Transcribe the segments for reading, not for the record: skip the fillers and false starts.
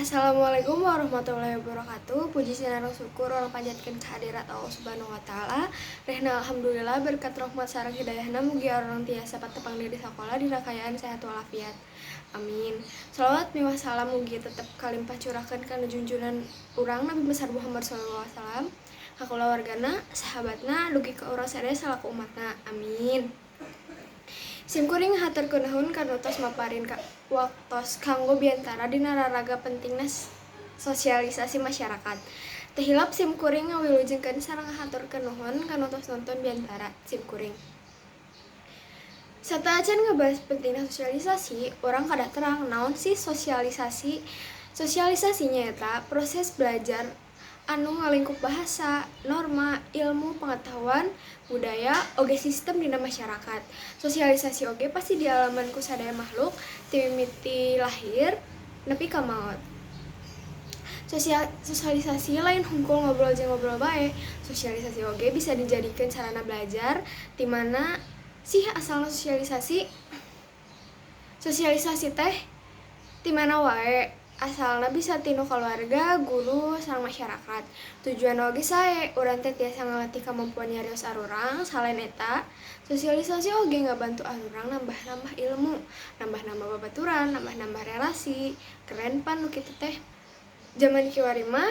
Assalamualaikum warahmatullahi wabarakatuh. Puji sinareng syukur orang panjatkeun kehadirat Allah Subhanahu wa taala. Rehna alhamdulillah berkat rahmat sareng hidayahna mugi orang tiasa patepang diri sakola dina kayaan sehat walafiat. Amin. Shalawat miwah salam mugi tetep kalimpah curahkeun kana junjungan urang Nabi besar Muhammad sallallahu alaihi wasallam, ka kulawargana, sahabatna, dugi ka urang sadaya salaku umatna. Amin. Simkuring haturkeun nuhun kana tos maparin waktos kanggo biantara dina raraga pentingna sosialisasi masyarakat. Teu hilap simkuring ngawilujengkeun sareng ngahaturkeun nuhun kana tos nonton biantara simkuring. Sateuacan ngebahas pentingna sosialisasi, urang kada terang naon sih sosialisasi. Sosialisasi nyaeta proses belajar anu ngalingkup bahasa, norma, ilmu, pengetahuan, budaya, oge sistem dina masyarakat. Sosialisasi oge pasti dialaman ku sadaya makhluk ti mimiti lahir nepi ka maot. Sosialisasi lain hungkul ngobrol jeung ngobrol bae. Sosialisasi oge bisa dijadikeun sarana belajar ti mana sih asalna sosialisasi. Sosialisasi teh ti mana wae. Asalna bisa tinu keluarga, guru, sareng masyarakat. Tujuan oge sae, urang teh tiasa ngalatih kamampuan nyarios arurang. Selain eta, sosialisasi oge ngabantu arurang nambah-nambah ilmu, nambah-nambah babaturan, nambah-nambah relasi. Keren pan nu kitu teh. Zaman kiwari mah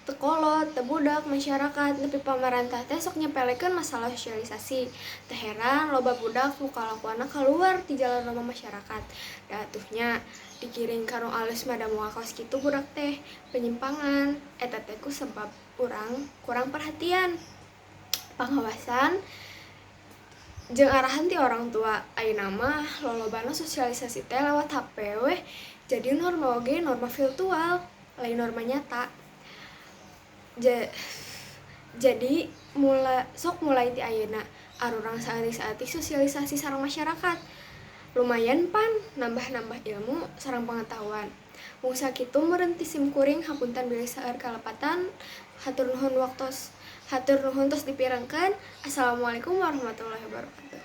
teu kolot, teu budak masyarakat, nepi pamarentah teh sok nyepelekeun masalah sosialisasi. Teu heran loba budak nu kalakuanna kaluar ti jalan rama masyarakat. Da atuhnya dikiring kanu alus mada moal kaos kitu budak teh penyimpangan. Eta teh ku sebab urang kurang perhatian, pengawasan jeung arahan ti orang tua. Ayeuna mah lolobana sosialisasi teh lewat HP weh. Jadi norma oge norma virtual, lain norma nyata. Jadi mulai ti ayeuna arurang saeutik-saeutik sosialisasi sareng masyarakat. Lumayan pan nambah-nambah ilmu sareng pengetahuan. Mung sakitu meureun ti simkuring hapunten bilih seueur kalepatan. Hatur nuhun tos dipirengkeun. Assalamualaikum warahmatullahi wabarakatuh.